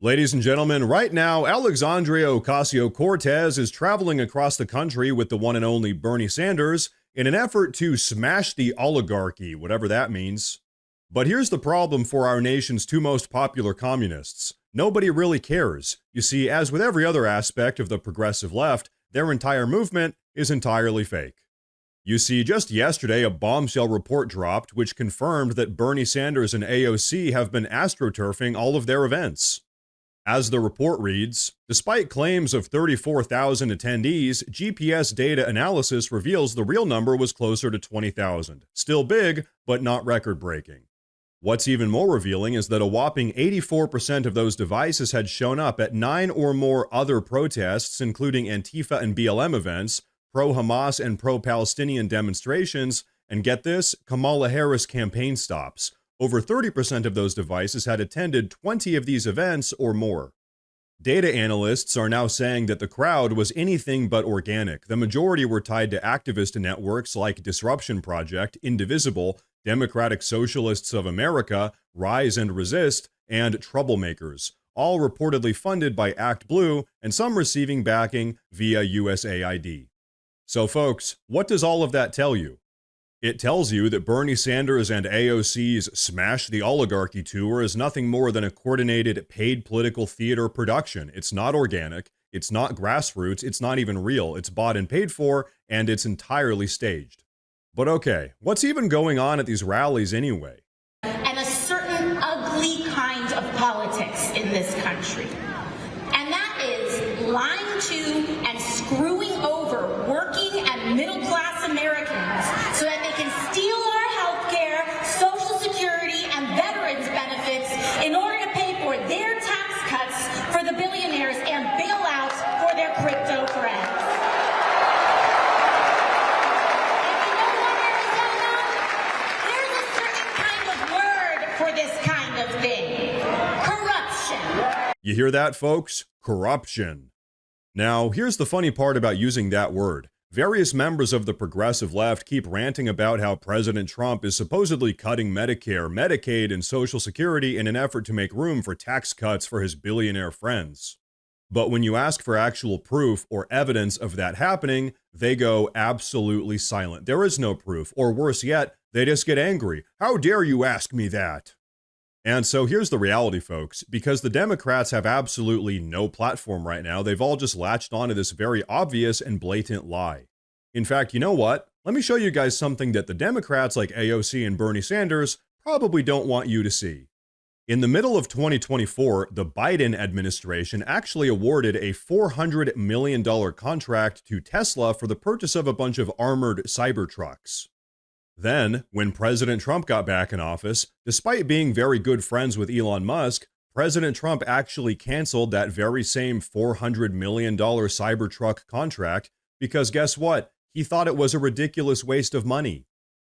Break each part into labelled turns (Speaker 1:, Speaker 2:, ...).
Speaker 1: Ladies and gentlemen, right now, Alexandria Ocasio-Cortez is traveling across the country with the one and only Bernie Sanders in an effort to smash the oligarchy, whatever that means. But here's the problem for our nation's two most popular communists. Nobody really cares. You see, as with every other aspect of the progressive left, their entire movement is entirely fake. You see, just yesterday, a bombshell report dropped which confirmed that Bernie Sanders and AOC have been astroturfing all of their events. As the report reads, despite claims of 34,000 attendees, GPS data analysis reveals the real number was closer to 20,000. Still big, but not record-breaking. What's even more revealing is that a whopping 84% of those devices had shown up at 9 or more other protests, including Antifa and BLM events, pro-Hamas and pro-Palestinian demonstrations, and get this, Kamala Harris campaign stops. Over 30% of those devices had attended 20 of these events or more. Data analysts are now saying that the crowd was anything but organic. The majority were tied to activist networks like Disruption Project, Indivisible, Democratic Socialists of America, Rise and Resist, and Troublemakers, all reportedly funded by Act Blue and some receiving backing via USAID. So folks, what does all of that tell you? It tells you that Bernie Sanders and AOC's Smash the Oligarchy tour is nothing more than a coordinated, paid political theater production. It's not organic, it's not grassroots, it's not even real. It's bought and paid for, and it's entirely staged. But okay, what's even going on at these rallies anyway?
Speaker 2: And a certain ugly kind of politics in this country. And that is lying to and screwing over working and middle-class Americans so that they can steal our health care, Social Security, and veterans benefits in order to pay for their tax cuts for the billionaires and bailouts for their crypto friends. And you know what, Arizona? There's a certain kind of word for this kind of thing. Corruption.
Speaker 1: You hear that, folks? Corruption. Now, here's the funny part about using that word. Various members of the progressive left keep ranting about how President Trump is supposedly cutting Medicare, Medicaid, and Social Security in an effort to make room for tax cuts for his billionaire friends. But when you ask for actual proof or evidence of that happening, they go absolutely silent. There is no proof, or worse yet, they just get angry. How dare you ask me that? And so here's the reality, folks. Because the Democrats have absolutely no platform right now, they've all just latched onto this very obvious and blatant lie. In fact, you know what? Let me show you guys something that the Democrats like AOC and Bernie Sanders probably don't want you to see. In the middle of 2024, the Biden administration actually awarded a $400 million contract to Tesla for the purchase of a bunch of armored Cybertrucks. Then, when President Trump got back in office, despite being very good friends with Elon Musk, President Trump actually canceled that very same $400 million Cybertruck contract because guess what? He thought it was a ridiculous waste of money.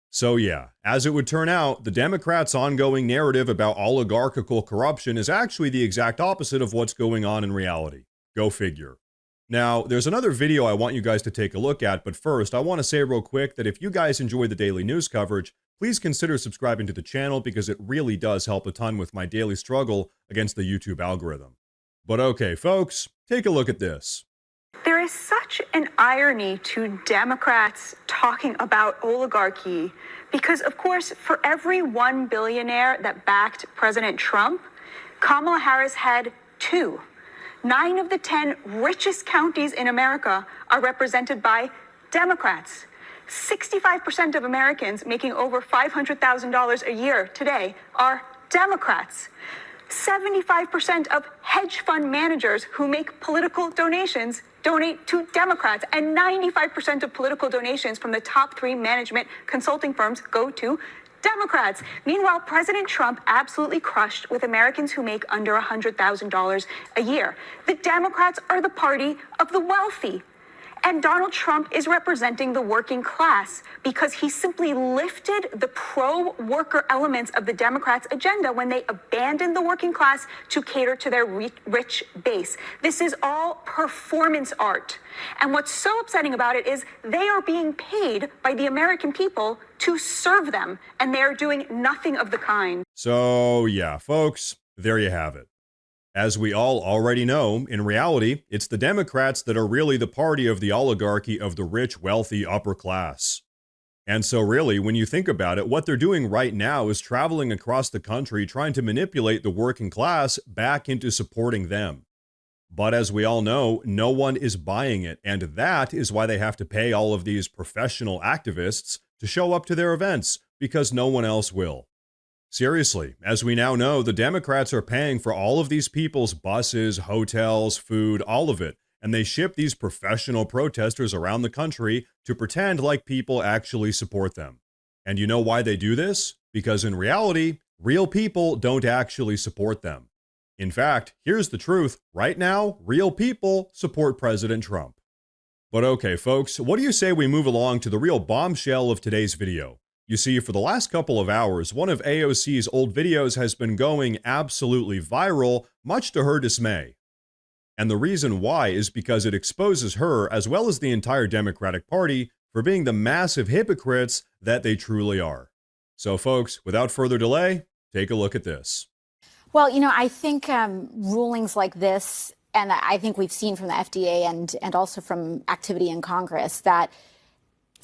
Speaker 1: So yeah, as it would turn out, the Democrats' ongoing narrative about oligarchical corruption is actually the exact opposite of what's going on in reality. Go figure. Now, there's another video I want you guys to take a look at, but first, I want to say real quick that if you guys enjoy the daily news coverage, please consider subscribing to the channel because it really does help a ton with my daily struggle against the YouTube algorithm. But okay, folks, take a look at this.
Speaker 3: There is such an irony to Democrats talking about oligarchy because, of course, for every one billionaire that backed President Trump, Kamala Harris had 2. 9 of the 10 richest counties in America are represented by Democrats. 65% of Americans making over $500,000 a year today are Democrats. 75% of hedge fund managers who make political donations donate to Democrats, and 95% of political donations from the top 3 management consulting firms go to Democrats. Meanwhile, President Trump absolutely crushed with Americans who make under $100,000 a year. The Democrats are the party of the wealthy. And Donald Trump is representing the working class because he simply lifted the pro-worker elements of the Democrats' agenda when they abandoned the working class to cater to their rich base. This is all performance art. And what's so upsetting about it is they are being paid by the American people to serve them, and they are doing nothing of the kind.
Speaker 1: So yeah, folks, there you have it. As we all already know, in reality, it's the Democrats that are really the party of the oligarchy of the rich, wealthy upper class. And so, really, when you think about it, what they're doing right now is traveling across the country trying to manipulate the working class back into supporting them. But as we all know, no one is buying it, and that is why they have to pay all of these professional activists to show up to their events, because no one else will. Seriously, as we now know, the Democrats are paying for all of these people's buses, hotels, food, all of it, and they ship these professional protesters around the country to pretend like people actually support them. And you know why they do this? Because in reality, real people don't actually support them. In fact, here's the truth. Right now, real people support President Trump. But okay, folks, what do you say we move along to the real bombshell of today's video? You see, for the last couple of hours, one of AOC's old videos has been going absolutely viral, much to her dismay. And the reason why is because it exposes her, as well as the entire Democratic Party, for being the massive hypocrites that they truly are. So folks, without further delay, take a look at this.
Speaker 4: Well, I think rulings like this, and I think we've seen from the FDA and also from activity in Congress, that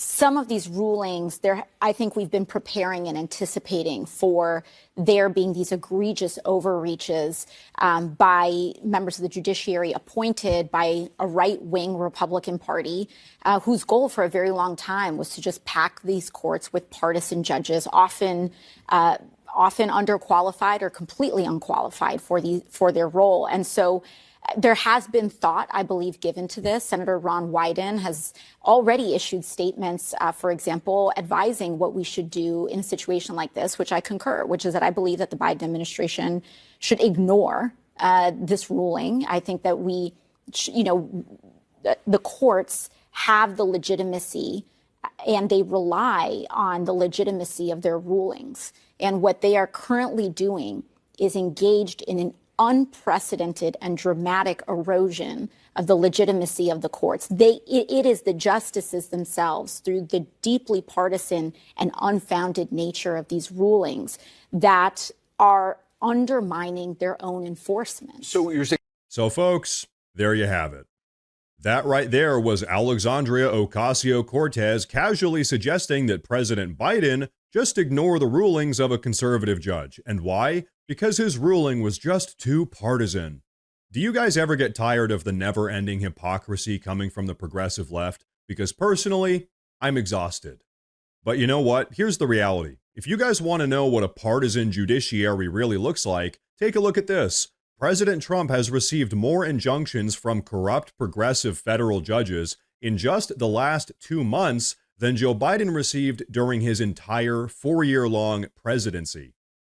Speaker 4: some of these rulings, I think we've been preparing and anticipating for there being these egregious overreaches by members of the judiciary appointed by a right-wing Republican Party whose goal for a very long time was to just pack these courts with partisan judges, often underqualified or completely unqualified for their role. And so there has been thought, I believe, given to this. Senator Ron Wyden has already issued statements, for example, advising what we should do in a situation like this, which I concur, which is that I believe that the Biden administration should ignore this ruling. I think that the courts have the legitimacy and they rely on the legitimacy of their rulings. And what they are currently doing is engaged in an unprecedented and dramatic erosion of the legitimacy of the courts. It is the justices themselves, through the deeply partisan and unfounded nature of these rulings, that are undermining their own enforcement.
Speaker 1: So folks, there you have it. That right there was Alexandria Ocasio-Cortez casually suggesting that President Biden just ignore the rulings of a conservative judge. And why? Because his ruling was just too partisan. Do you guys ever get tired of the never-ending hypocrisy coming from the progressive left? Because personally, I'm exhausted. But you know what? Here's the reality. If you guys want to know what a partisan judiciary really looks like, take a look at this. President Trump has received more injunctions from corrupt progressive federal judges in just the last 2 months than Joe Biden received during his entire 4-year-long presidency.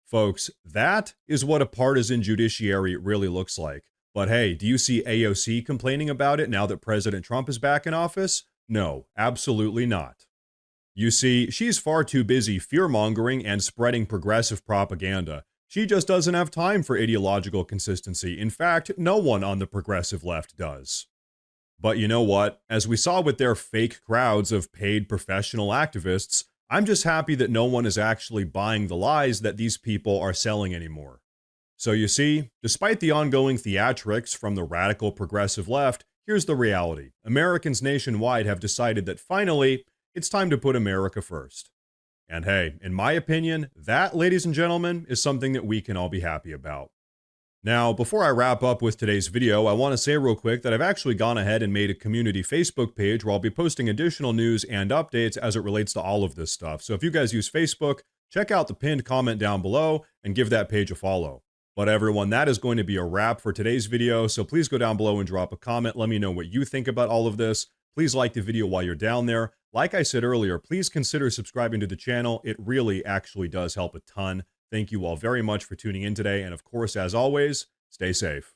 Speaker 1: Folks, that is what a partisan judiciary really looks like. But hey, do you see AOC complaining about it now that President Trump is back in office? No, absolutely not. You see, she's far too busy fear-mongering and spreading progressive propaganda. She just doesn't have time for ideological consistency. In fact, no one on the progressive left does. But you know what? As we saw with their fake crowds of paid professional activists, I'm just happy that no one is actually buying the lies that these people are selling anymore. So you see, despite the ongoing theatrics from the radical progressive left, here's the reality. Americans nationwide have decided that finally, it's time to put America first. And hey, in my opinion, that, ladies and gentlemen, is something that we can all be happy about. Now, before I wrap up with today's video, I want to say real quick that I've actually gone ahead and made a community Facebook page where I'll be posting additional news and updates as it relates to all of this stuff. So if you guys use Facebook, check out the pinned comment down below and give that page a follow. But everyone, that is going to be a wrap for today's video. So please go down below and drop a comment. Let me know what you think about all of this. Please like the video while you're down there. Like I said earlier, please consider subscribing to the channel. It really actually does help a ton. Thank you all very much for tuning in today. And of course, as always, stay safe.